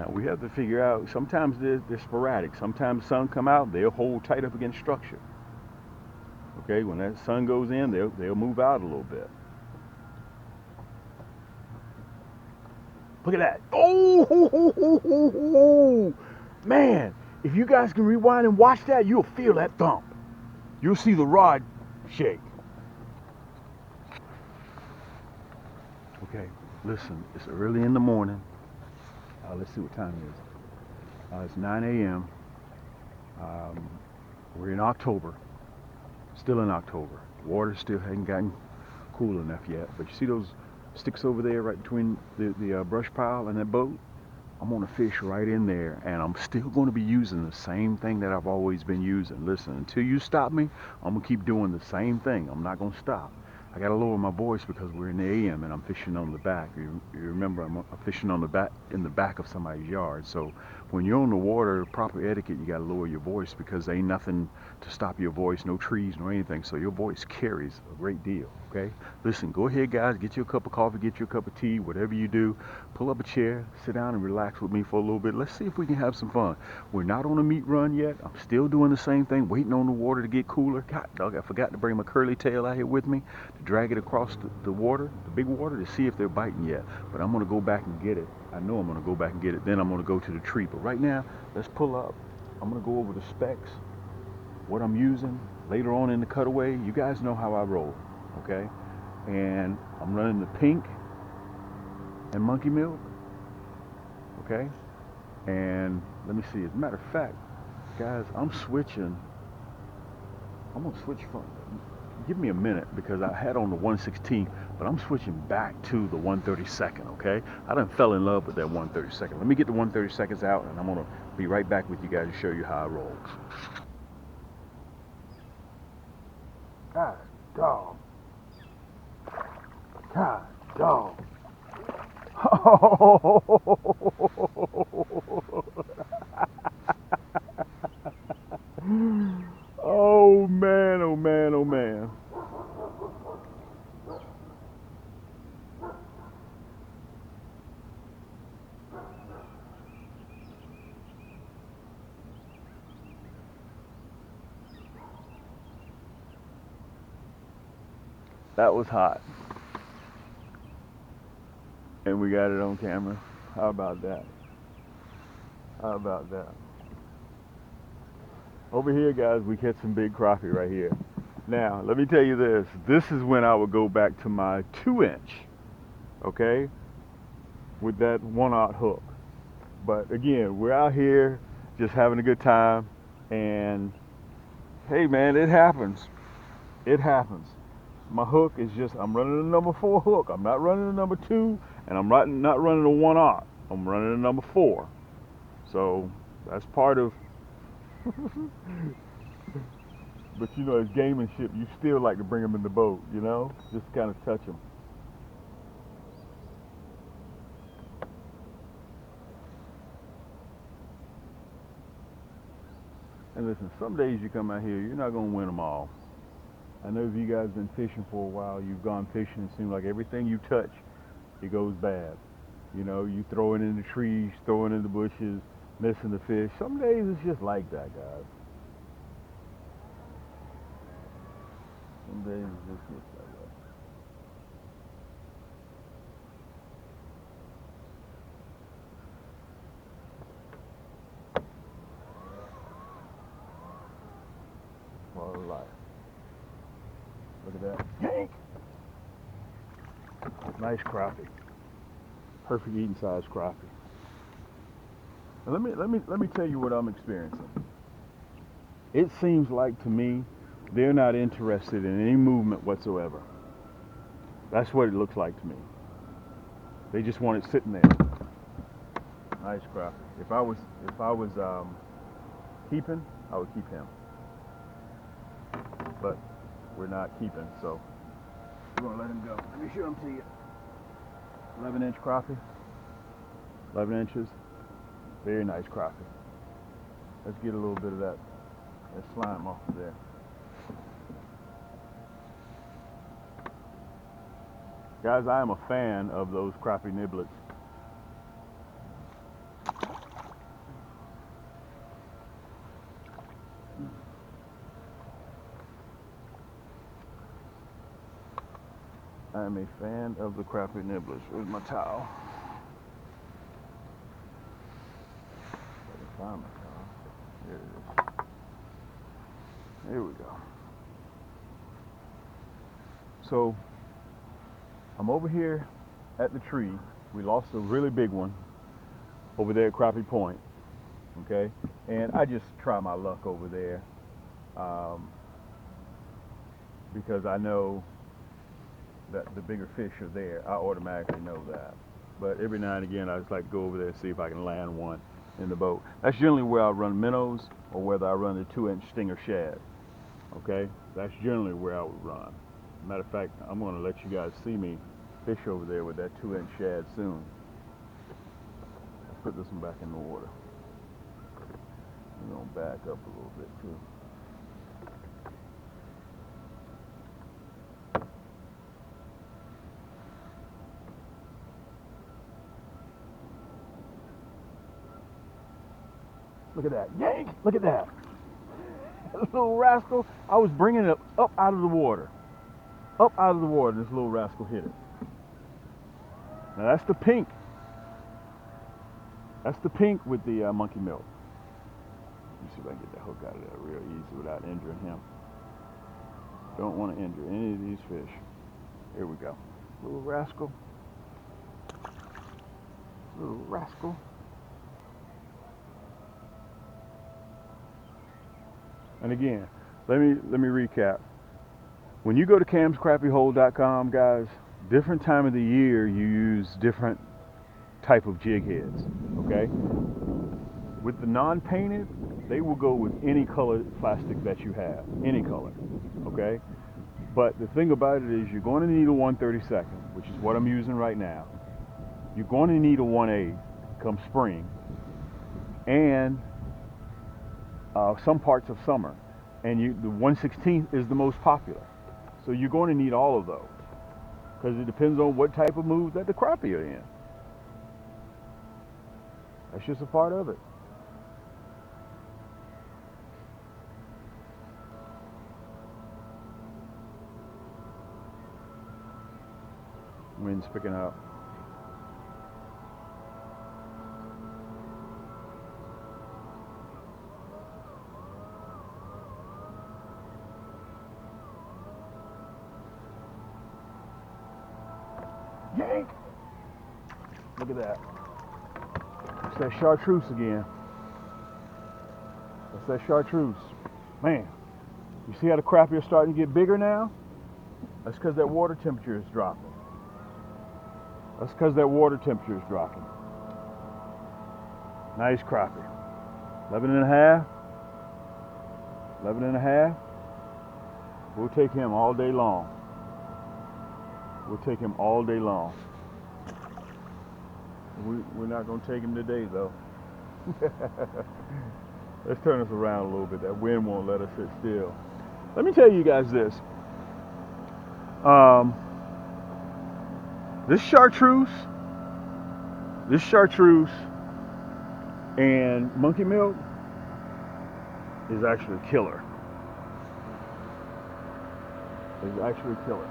Now we have to figure out, sometimes they're sporadic. Sometimes sun come out, they'll hold tight up against structure. Okay, when that sun goes in, they'll move out a little bit. Look at that. Oh, man, if you guys can rewind and watch that, you'll feel that thump. You'll see the rod shake. Okay, listen, it's early in the morning. Let's see what time it is. It's 9 a.m. We're in October, still in October. Water still hadn't gotten cool enough yet, but you see those sticks over there right between the brush pile and that boat? I'm gonna fish right in there, and I'm still gonna be using the same thing that I've always been using. Listen, until you stop me, I'm gonna keep doing the same thing. I'm not gonna stop. I gotta lower my voice because we're in the AM and I'm fishing on the back. You remember I'm fishing on the back, in the back of somebody's yard. So when you're on the water, proper etiquette, you gotta lower your voice because there ain't nothing to stop your voice, no trees, no anything. So your voice carries a great deal. Okay. Listen, go ahead, guys. Get you a cup of coffee, get you a cup of tea, whatever you do. Pull up a chair, sit down, and relax with me for a little bit. Let's see if we can have some fun. We're not on a meat run yet. I'm still doing the same thing, waiting on the water to get cooler. God dog, I forgot to bring my curly tail out here with me to drag it across the water, the big water, to see if they're biting yet. But I'm gonna go back and get it. I know I'm gonna go back and get it. Then I'm gonna go to the tree. But right now, let's pull up. I'm gonna go over the specs, what I'm using later on in the cutaway. You guys know how I roll, okay? And I'm running the pink and monkey milk, okay? And let me see, as a matter of fact, guys, I'm gonna switch from, give me a minute because I had on the 116, but I'm switching back to the 132nd, okay? I done fell in love with that 132nd. Let me get the 132nds out and I'm gonna be right back with you guys to show you how I roll. God dog. God dog. Oh man, oh man, oh man. That was hot. And we got it on camera. How about that? How about that? Over here, guys, we catch some big crappie right here. Now, let me tell you this. This is when I would go back to my 2-inch, okay, with that 1/0 hook. But again, we're out here just having a good time. And hey, man, it happens. It happens. My hook is just, I'm running a number 4 hook. I'm not running a number 2, and I'm not running a 1/0. I'm running a number 4. So that's part of. But you know, as gamemanship, you still like to bring them in the boat, you know, just kind of touch them. And listen, some days you come out here, you're not gonna win them all. I know if you guys been fishing for a while, you've gone fishing, it seems like everything you touch, it goes bad. You know, you throw it in the trees, throw it in the bushes, missing the fish. Some days it's just like that, guys. Some days it's just like that. Part of life. Look at that. Yaannk! Nice crappie. Perfect eating size crappie. And let me tell you what I'm experiencing. It seems like to me they're not interested in any movement whatsoever. That's what it looks like to me. They just want it sitting there. Nice crappie. If I was keeping, I would keep him. But we're not keeping, so we're gonna let him go. Let me show him to you. 11-inch crappie. 11 inches. Very nice crappie. Let's get a little bit of that slime off of there. Guys, I am a fan of those crappie niblets. I am a fan of the crappie nibblers. Where's my towel? I can find my towel. There it is. There we go. So I'm over here at the tree. We lost a really big one over there at Crappie Point. Okay, and I just try my luck over there because I know that the bigger fish are there. I automatically know that. But every now and again, I just like to go over there and see if I can land one in the boat. That's generally where I run minnows or whether I run the 2-inch stinger shad. Okay, that's generally where I would run. Matter of fact, I'm going to let you guys see me fish over there with that 2-inch shad soon. Let's put this one back in the water. We're going to back up a little bit too. Look at that. Yank! Look at that. That little rascal. I was bringing it up out of the water. Up out of the water, this little rascal hit it. Now that's the pink. That's the pink with the monkey milk. Let me see if I can get that hook out of there real easy without injuring him. Don't want to injure any of these fish. Here we go. Little rascal. Little rascal. And again, let me recap. When you go to camscrappiehole.com, guys, different time of the year you use different type of jig heads, okay? With the non-painted, they will go with any colored plastic that you have, any color, okay? But the thing about it is you're going to need a 1/32, which is what I'm using right now. You're going to need a 1/8 come spring, and some parts of summer, and the 1/16 is the most popular. So you're going to need all of those because it depends on what type of mood that the crappie are in. That's just a part of it. Wind's picking up. Yank! Look at that. It's that Chartreuse again. That's that Chartreuse. Man, you see how the crappie are starting to get bigger now? That's because that water temperature is dropping. That's because that water temperature is dropping. Nice crappie. 11 and a half. 11 and a half. We'll take him all day long. We'll take him all day long. We're not going to take him today, though. Let's turn us around a little bit. That wind won't let us sit still. Let me tell you guys this. This Chartreuse and monkey milk is actually a killer. It's actually a killer.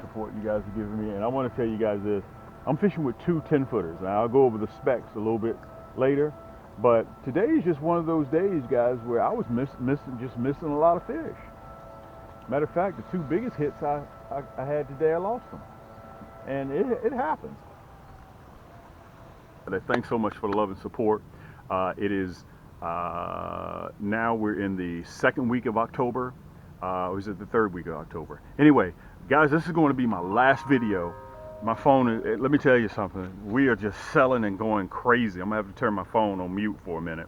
Support you guys are giving me, and I want to tell you guys this. I'm fishing with 2 10-footers. Now I'll go over the specs a little bit later, but today is just one of those days, guys, where I was missing a lot of fish. Matter of fact, the 2 biggest hits I had today, I lost them, and it happens. Thanks so much for the love and support. It is now we're in the 2nd week of October. Or is it the 3rd week of October? Anyway, guys, this is going to be my last video. My phone, let me tell you something. We are just selling and going crazy. I'm going to have to turn my phone on mute for a minute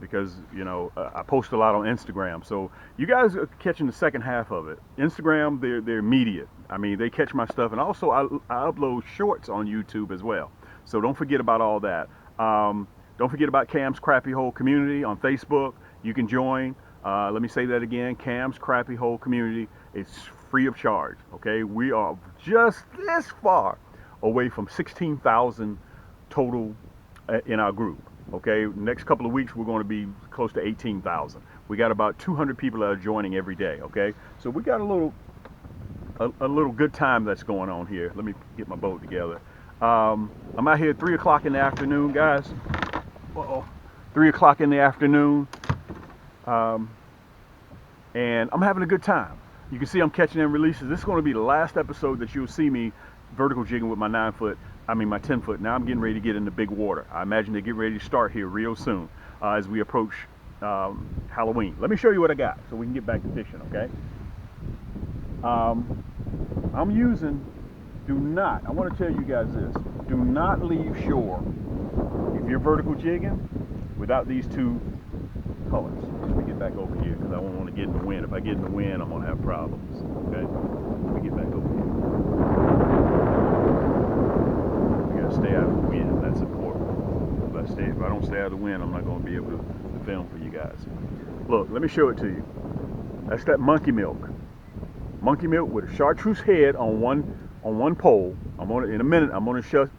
because, you know, I post a lot on Instagram. So you guys are catching the second half of it. Instagram, they're immediate. I mean, they catch my stuff. And also, I upload shorts on YouTube as well. So don't forget about all that. Don't forget about Cam's Crappie Hole Community on Facebook. You can join. Let me say that again, Cam's Crappie Hole Community. It's free of charge, okay? We are just this far away from 16,000 total in our group, okay? Next couple of weeks, we're going to be close to 18,000. We got about 200 people that are joining every day, okay? So we got a a little good time that's going on here. Let me get my boat together. I'm out here at 3 o'clock in the afternoon, guys. Uh-oh. 3 o'clock in the afternoon. And I'm having a good time. You can see I'm catching and releases. This is going to be the last episode that you'll see me vertical jigging with my 10 foot. Now I'm getting ready to get into big water. I imagine they get ready to start here real soon as we approach Halloween. Let me show you what I got so we can get back to fishing, okay? I'm using, I want to tell you guys this, do not leave shore if you're vertical jigging without these two colors. Let me get back over here because I don't want to get in the wind. If I get in the wind, I'm going to have problems, okay? Let me get back over here. I got to stay out of the wind. That's important. If I don't stay out of the wind, I'm not going to be able to film for you guys. Look, let me show it to you. That's that monkey milk. Monkey milk with a chartreuse head on one pole. In a minute, I'm going to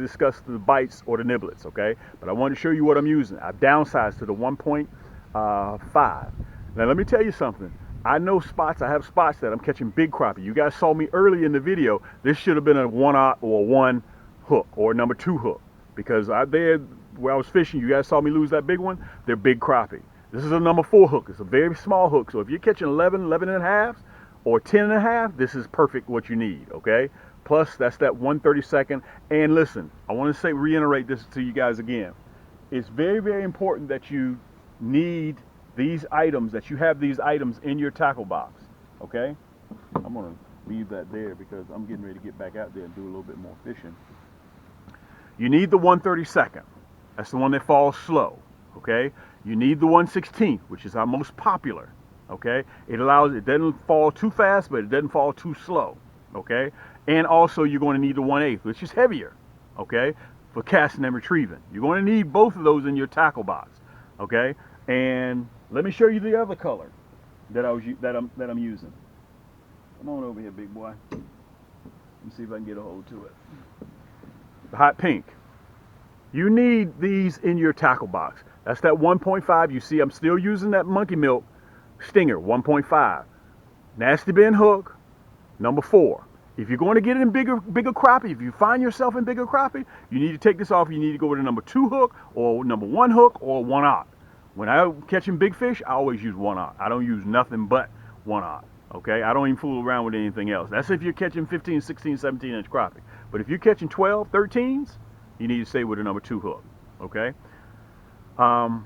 discuss the bites or the niblets, okay? But I want to show you what I'm using. I've downsized to the 1.5. Now let me tell you something. I have spots that I'm catching big crappie. You guys saw me early in the video. This should have been a 1/0 or 1 hook or number 2 hook, because there where I was fishing, you guys saw me lose that big one. They're big crappie. This is a number 4 hook. It's a very small hook. So if you're catching 11 and a half or 10 and a half, this is perfect what you need, okay? Plus, that's that 1/32. And listen, I want to reiterate this to you guys again. It's very, very important that you need these items, that you have these items in your tackle box, okay? I'm going to leave that there because I'm getting ready to get back out there and do a little bit more fishing. You need the 1/32. That's the one that falls slow, okay? You need the 1/16, which is our most popular, okay? It doesn't fall too fast, but it doesn't fall too slow, okay? And also you're going to need the 1/8, which is heavier, okay, for casting and retrieving. You're going to need both of those in your tackle box, okay? And let me show you the other color that I'm using. Come on over here, big boy. Let me see if I can get a hold to it. The hot pink. You need these in your tackle box. That's that 1.5. You see, I'm still using that monkey milk stinger, 1.5. Nasty bend hook, number 4. If you're going to get it in bigger crappie, if you find yourself in bigger crappie, you need to take this off. You need to go with a number 2 hook or number 1 hook or 1/0. When I'm catching big fish, I always use 1/0. I don't use nothing but 1/0. Okay, I don't even fool around with anything else. That's if you're catching 15, 16, 17 inch crappie. But if you're catching 12, 13s, you need to stay with a number 2 hook. Okay, I'm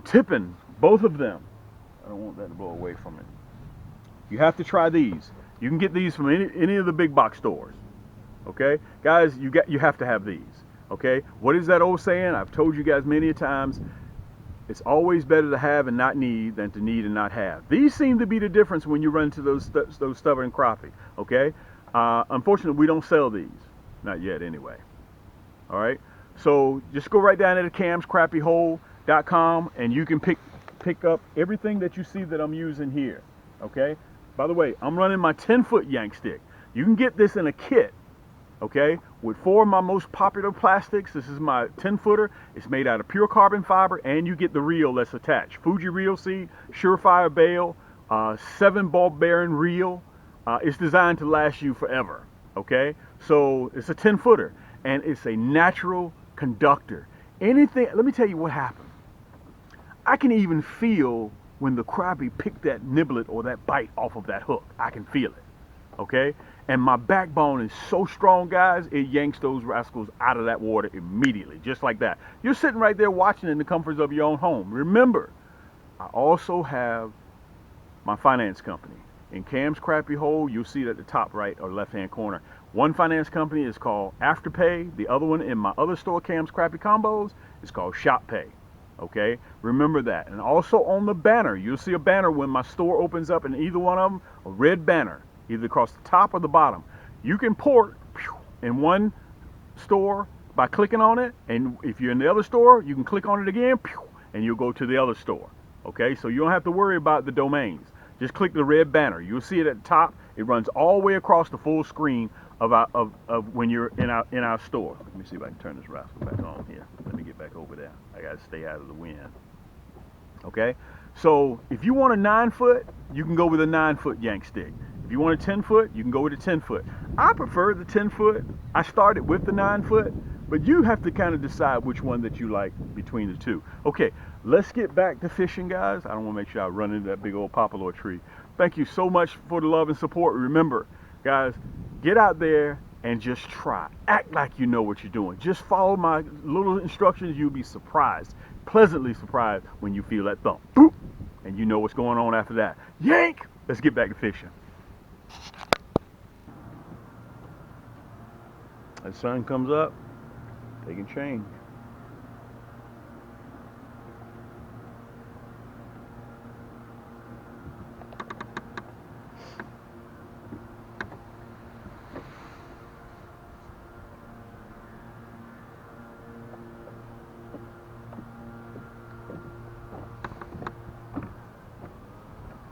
tipping both of them. I don't want that to blow away from it. You have to try these. You can get these from any of the big box stores. Okay, guys, you have to have these. Okay, what is that old saying? I've told you guys many times. It's always better to have and not need than to need and not have. These seem to be the difference when you run into those stubborn crappie, okay? Unfortunately, we don't sell these. Not yet, anyway. All right? So just go right down to camscrappiehole.com and you can pick up everything that you see that I'm using here, okay? By the way, I'm running my 10-foot Yaannk stick. You can get this in a kit, okay, with 4 of my most popular plastics. This is my 10-footer. It's made out of pure carbon fiber, and you get the reel that's attached. Fuji reel seat, Surefire bail, 7 ball bearing reel. It's designed to last you forever, okay? So it's a 10-footer, and it's a natural conductor. Let me tell you what happened. I can even feel when the crappie picked that niblet or that bite off of that hook. I can feel it, okay? And my backbone is so strong, guys, it yanks those rascals out of that water immediately, just like that. You're sitting right there watching in the comforts of your own home. Remember, I also have my finance company. In Cam's Crappie Hole, you'll see it at the top right or left-hand corner. One finance company is called Afterpay. The other one in my other store, Cam's Crappie Combos, is called ShopPay. Okay, remember that. And also on the banner, you'll see a banner when my store opens up, in either one of them, a red banner, either across the top or the bottom. You can port in one store by clicking on it, and if you're in the other store, you can click on it again, and you'll go to the other store. Okay, so you don't have to worry about the domains. Just click the red banner. You'll see it at the top. It runs all the way across the full screen of when you're in our store. Let me see if I can turn this rascal back on here. Let me get back over there. I gotta stay out of the wind. Okay, so if you want a 9-foot, you can go with a 9-foot Yaannk stick. If you want a 10 foot, you can go with a 10 foot. I prefer the 10 foot. I started with the 9 foot, but you have to kind of decide which one that you like between the two. Okay, let's get back to fishing, guys. I don't want to make sure I run into that big old poplar tree. Thank you so much for the love and support. Remember, guys, get out there and just try. Act like you know what you're doing. Just follow my little instructions. You'll be surprised, pleasantly surprised, when you feel that thump. Boop, and you know what's going on after that. Yank! Let's get back to fishing. As the sun comes up, they can change.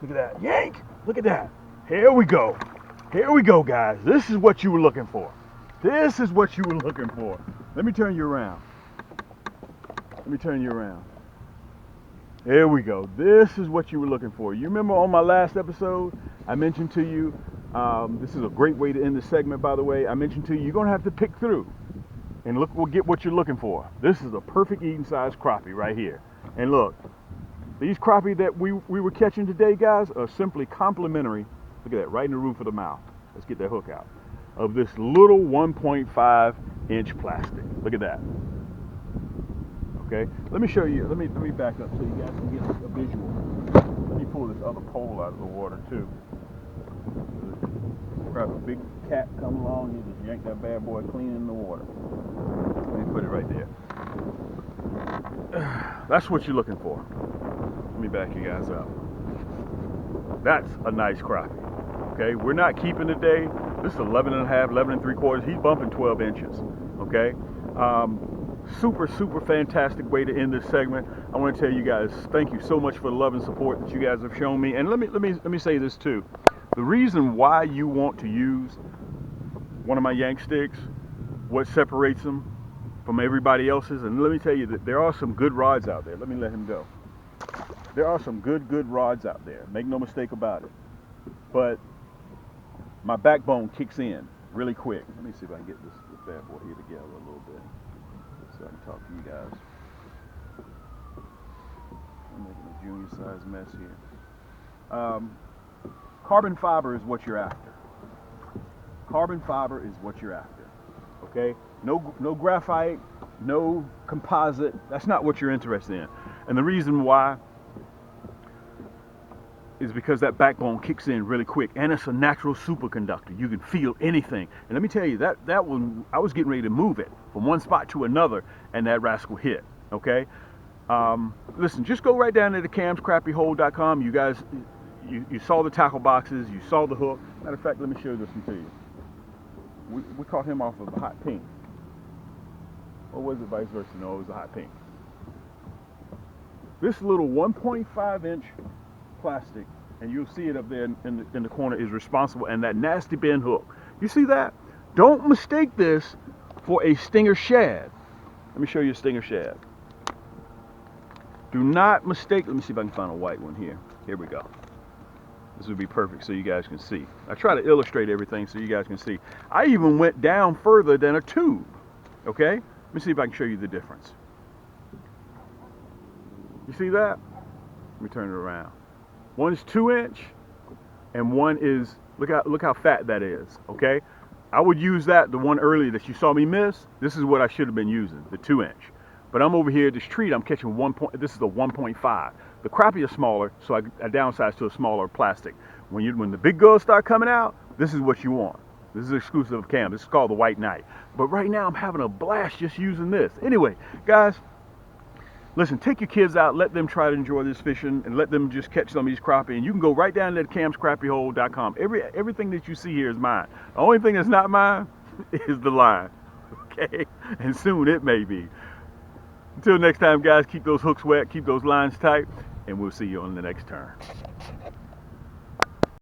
Look at that. Yank! Look at that. Here we go. Here we go, guys. This is what you were looking for. This is what you were looking for. Let me turn you around. Let me turn you around. There we go. This is what you were looking for. You remember on my last episode, I mentioned to you, this is a great way to end this segment, by the way. I mentioned to you, you're going to have to pick through and get what you're looking for. This is a perfect eating size crappie right here. And look, these crappie that we were catching today, guys, are simply complimentary. Look at that, right in the roof of the mouth. Let's get that hook out. Of this little 1.5 inch plastic. Look at that. Okay, let me show you. Let me back up so you guys can get a visual. Let me pull this other pole out of the water too. Grab a big cat come along, you just yank that bad boy clean in the water. Let me put it right there. That's what you're looking for. Let me back you guys up. That's a nice crappie. Okay, we're not keeping today. This is 11 and a half, 11 and 3/4. He's bumping 12 inches. Okay, super fantastic way to end this segment. I want to tell you guys, thank you so much for the love and support that you guys have shown me. And let me say this too. The reason why you want to use one of my Yaannk sticks, what separates them from everybody else's, and let me tell you that there are some good rods out there. Let me let him go. There are some good rods out there. Make no mistake about it. But my backbone kicks in really quick. Let me see if I can get this bad boy here together a little bit so I can talk to you guys. I'm making a junior size mess here. Carbon fiber is what you're after. Carbon fiber is what you're after. Okay? No graphite, no composite. That's not what you're interested in. And the reason why is because that backbone kicks in really quick, and it's a natural superconductor. You can feel anything. And let me tell you, that one, I was getting ready to move it from one spot to another, and that rascal hit. Okay, listen, just go right down to the camscrappyhole.com. You guys, you saw the tackle boxes, you saw the hook. Matter of fact, let me show this one to you. We caught him off of a hot pink. Or was it vice versa? No, it was a hot pink. This little 1.5 inch plastic, and you'll see it up there in the corner, is responsible, and that nasty bend hook. You see that? Don't mistake this for a stinger shad. Let me show you a stinger shad. Do not mistake. Let me see if I can find a white one here. Here we go. This would be perfect so you guys can see. I try to illustrate everything so you guys can see. I even went down further than a tube. Okay? Let me see if I can show you the difference. You see that? Let me turn it around. One is 2 inch, and one is, look how fat that is, okay? I would use that, the one earlier that you saw me miss. This is what I should have been using, the 2 inch. But I'm over here at this treat, I'm catching this is a 1.5. The crappie are smaller, so I downsize to a smaller plastic. When the big girls start coming out, this is what you want. This is exclusive of Cam. This is called the White Knight. But right now I'm having a blast just using this. Anyway, guys, listen, take your kids out, let them try to enjoy this fishing, and let them just catch some of these crappie. And you can go right down to camscrappyhole.com. Everything that you see here is mine. The only thing that's not mine is the line, okay? And soon it may be. Until next time, guys, keep those hooks wet, keep those lines tight, and we'll see you on the next turn.